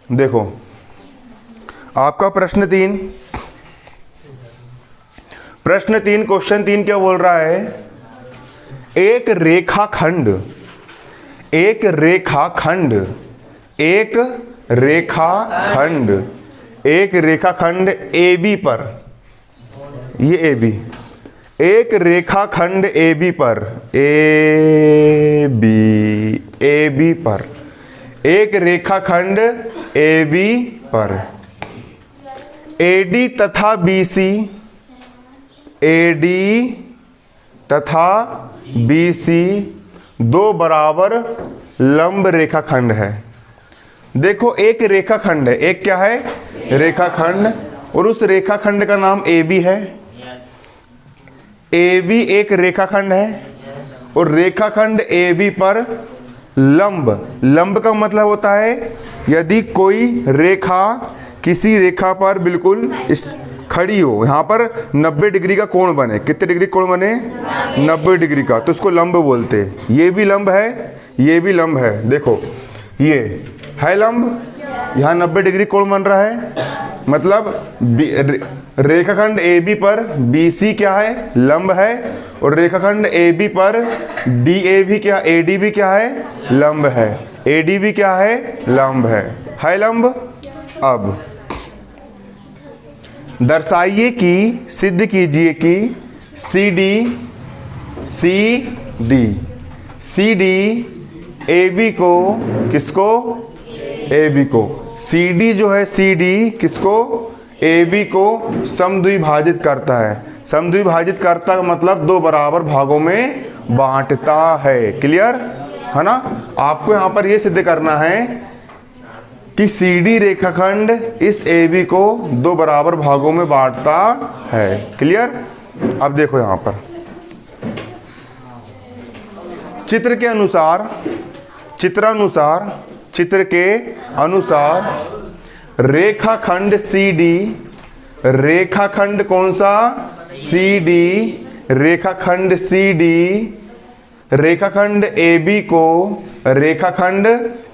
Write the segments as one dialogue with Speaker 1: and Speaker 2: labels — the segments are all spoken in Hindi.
Speaker 1: देखो आपका प्रश्न 3 क्वेश्चन 3 क्या बोल रहा है? एक रेखाखंड AB पर, ये AB, एक रेखाखंड AB पर, AB पर, एक रेखाखंड AB पर AD तथा BC दो बराबर लंब रेखाखंड है। देखो एक रेखाखंड है, एक क्या है? रेखाखंड, और उस रेखाखंड का नाम AB है। AB एक रेखाखंड है और रेखाखंड AB पर लंब का मतलब होता है यदि कोई रेखा किसी रेखा पर बिल्कुल खड़ी हो, यहाँ पर 90 डिग्री का कोण बने। कितने डिग्री कोण बने? 90 डिग्री का, तो इसको लंब बोलते हैं। ये भी लंब है, ये भी लंब है। देखो ये है लंब, यहाँ 90 डिग्री कोण बन रहा है, मतलब रेखाखंड AB पर BC क्या है? लंब है, और रेखाखंड AB पर AD भी क्या है? लंब है। AD भी क्या है? लंब है लंब। अब दर्शाइए कि, सिद्ध कीजिए कि CD AB को, किसको? AB को। CD जो है, CD किसको? AB को समद्विभाजित करता है। समद्विभाजित करता का मतलब दो बराबर भागों में बांटता है। क्लियर है ना? आपको यहाँ पर ये सिद्ध करना है कि CD रेखाखंड इस AB को दो बराबर भागों में बांटता है। क्लियर? अब देखो यहाँ पर चित्र के अनुसार रेखाखंड CD, रेखाखंड कौन सा? CD, रेखाखंड CD रेखाखंड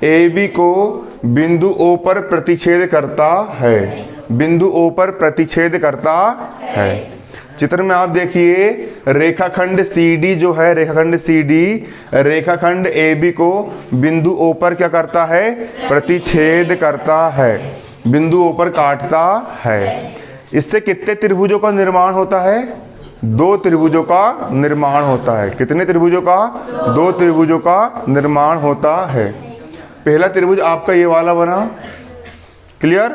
Speaker 1: AB को बिंदु O पर प्रतिच्छेद करता है। बिंदु O पर प्रतिच्छेद करता है। चित्र में आप देखिए रेखाखंड CD जो है, रेखाखंड CD रेखाखंड AB को बिंदु O पर क्या करता है? प्रतिच्छेद करता है, बिंदु O पर काटता है। इससे कितने त्रिभुजों का निर्माण होता है? दो त्रिभुजों का निर्माण होता है। कितने त्रिभुजों का? दो त्रिभुजों का निर्माण होता है। पहला त्रिभुज आपका ये वाला बना, क्लियर,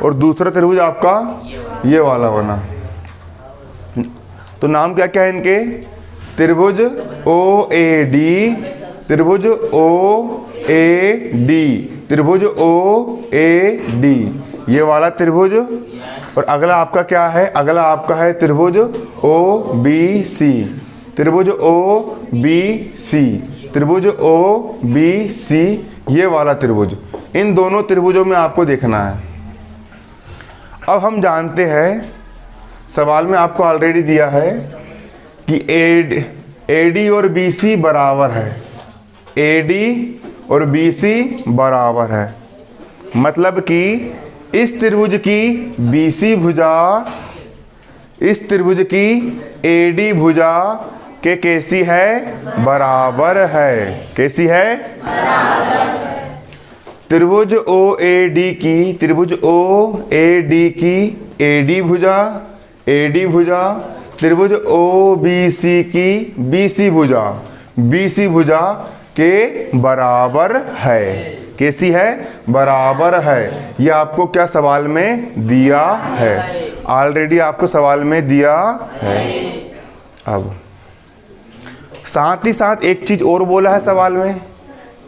Speaker 1: और दूसरा त्रिभुज आपका ये वाला बना। तो नाम क्या क्या है इनके? त्रिभुज OAD, त्रिभुज OAD, त्रिभुज OAD, ये वाला त्रिभुज। और अगला आपका क्या है? अगला आपका है त्रिभुज OBC, त्रिभुज OBC, त्रिभुज OBC, ये वाला त्रिभुज। इन दोनों त्रिभुजों में आपको देखना है। अब हम जानते हैं, सवाल में आपको ऑलरेडी दिया है कि AD और BC बराबर है। AD और BC बराबर है, मतलब कि इस त्रिभुज की BC भुजा इस त्रिभुज की AD भुजा के कैसी है? बराबर है। कैसी है? बराबर। त्रिभुज OAD की AD भुजा, त्रिभुज OBC की BC भुजा के बराबर है। कैसी है? बराबर है। यह आपको क्या सवाल में दिया है? ऑलरेडी आपको सवाल में दिया है। अब साथ ही साथ एक चीज और बोला है सवाल में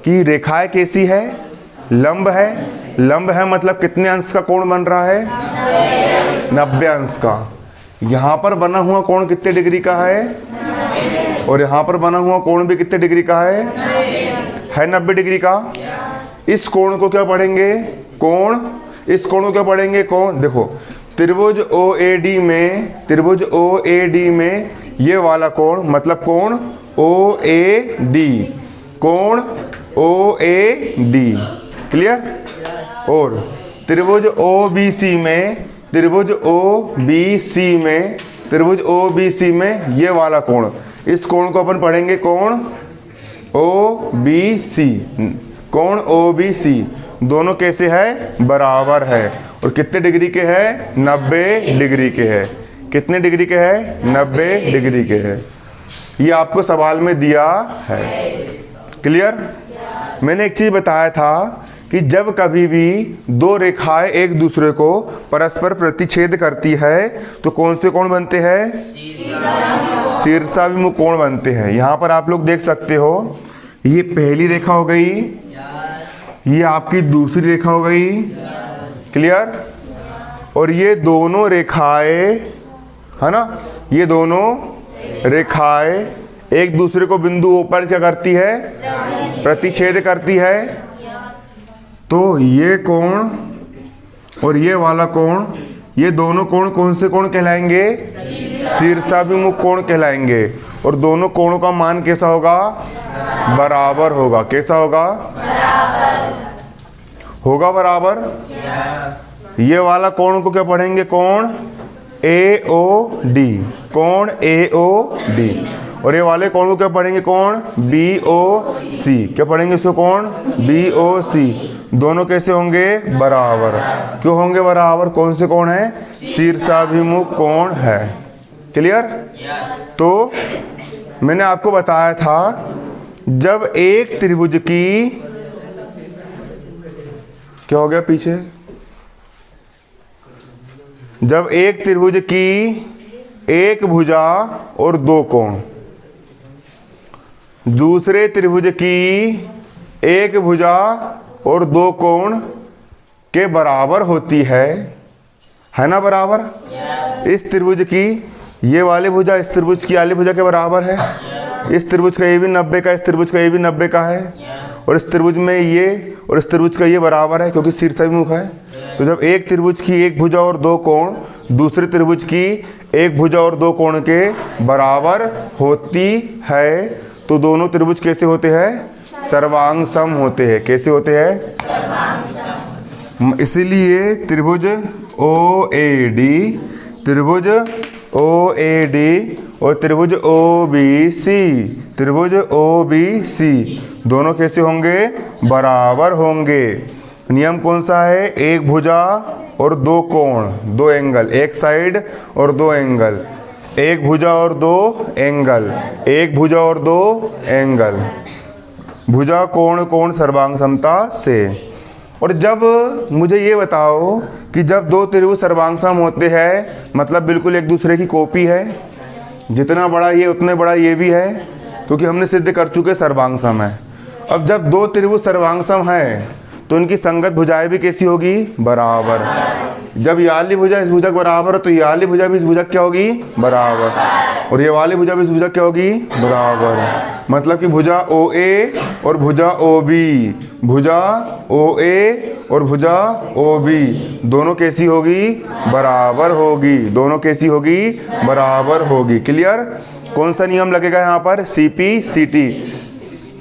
Speaker 1: कि रेखाएं कैसी है? लंब है। लंब है मतलब कितने अंश का कोण बन रहा है? 90 अंश का। यहाँ पर बना हुआ कोण कितने डिग्री का है? और यहाँ पर बना हुआ कोण भी कितने डिग्री का है? 90 डिग्री का। इस कोण को क्या पढ़ेंगे? इस कोण को क्या पढ़ेंगे? कोण। देखो त्रिभुज OAD में ये वाला कोण, मतलब कोण OAD, कोण OAD। क्लियर? और त्रिभुज OBC में, त्रिभुज OBC में, त्रिभुज OBC में ये वाला कोण, इस कोण को अपन पढ़ेंगे कोण OBC। कोण OBC दोनों कैसे है? बराबर है। और कितने डिग्री के है? 90 डिग्री के है। कितने डिग्री के है? 90 डिग्री के है। ये आपको सवाल में दिया है। क्लियर? मैंने एक चीज बताया था कि जब कभी भी दो रेखाएं एक दूसरे को परस्पर प्रतिच्छेद करती है तो कौन से कोण बनते हैं? शीर्षाभिमुख कोण बनते हैं। यहाँ पर आप लोग देख सकते हो, ये पहली रेखा हो गई, ये आपकी दूसरी रेखा हो गई। क्लियर? और ये दोनों रेखाएं है ना, ये दोनों रेखाएं एक दूसरे को बिंदु O पर क्या करती है? प्रतिच्छेद करती है। तो ये कोण और ये वाला कोण, ये दोनों कोण कौन से कोण कहलाएंगे? शीर्षाभिमुख कोण कहलाएंगे। और दोनों कोणों का मान कैसा होगा? बराबर होगा। कैसा होगा? होगा बराबर। ये वाला कोण को क्या पढ़ेंगे? कोण AOD। कोण AOD। और ये वाले कोण को क्या पढ़ेंगे? कोण BOC। क्या पढ़ेंगे इसको? कोण BOC। दोनों कैसे होंगे? बराबर। क्यों होंगे बराबर? कौन से कोण है? शीर्षाभिमुख कोण है। क्लियर? तो मैंने आपको बताया था, जब एक त्रिभुज की, क्या हो गया पीछे? जब एक त्रिभुज की एक भुजा और दो कोण दूसरे त्रिभुज की एक भुजा और दो कोण के बराबर होती है ना बराबर? इस त्रिभुज की ये वाली भुजा इस त्रिभुज की वाली भुजा के बराबर है। इस त्रिभुज का ये भी 90 का, इस त्रिभुज का ये भी 90 का है। और इस त्रिभुज में ये और इस त्रिभुज का ये बराबर है क्योंकि शीर्षाभिमुख है। तो जब एक त्रिभुज की एक भुजा और दो कोण दूसरे त्रिभुज की एक भुजा और दो कोण के बराबर होती है तो दोनों त्रिभुज कैसे होते हैं? सर्वांग सम होते हैं। कैसे होते हैं? इसीलिए त्रिभुज OAD, त्रिभुज OAD और त्रिभुज OBC, त्रिभुज OBC दोनों कैसे होंगे? बराबर होंगे। नियम कौन सा है? एक भुजा और दो कोण, दो एंगल, एक साइड और दो एंगल, एक भुजा और दो एंगल, एक भुजा और दो एंगल, भुजा कोण कोण सर्वांग समता से। और जब मुझे ये बताओ कि जब दो त्रिभुज सर्वांग सम होते हैं मतलब बिल्कुल एक दूसरे की कॉपी है, जितना बड़ा ये उतने बड़ा ये भी है, क्योंकि हमने सिद्ध कर चुके सर्वांग सम है। अब जब दो त्रिभुज सर्वांग सम है तो उनकी संगत भुजाएं भी कैसी होगी? बराबर। जब ये वाली भुजा इस भुजा के बराबर है तो ये वाली भुजा भी इस भुजा क्या होगी? बराबर। और ये वाली भुजा भी इस भुजा क्या होगी? बराबर। मतलब कि भुजा OA और भुजा OB, भुजा OA और भुजा OB दोनों कैसी होगी? बराबर होगी। दोनों कैसी होगी? बराबर होगी। क्लियर? कौन सा नियम लगेगा यहाँ पर? CP-CT।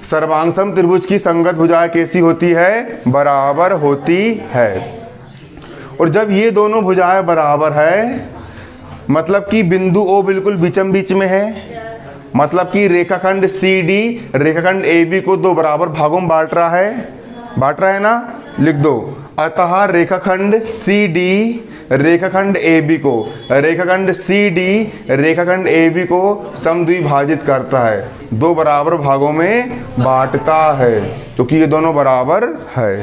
Speaker 1: सर्वांग सम त्रिभुज की संगत भुजाएं कैसी होती है? बराबर होती है। और जब ये दोनों भुजाएं बराबर है मतलब कि बिंदु O बिल्कुल बीचम बीच में है, मतलब कि रेखाखंड CD रेखाखंड AB को दो बराबर भागों में बांट रहा है ना? लिख दो। अतः रेखाखंड CD रेखाखंड AB को, रेखाखंड CD रेखाखंड AB को समद्विभाजित करता है, दो बराबर भागों में बांटता है, क्योंकि ये दोनों बराबर है।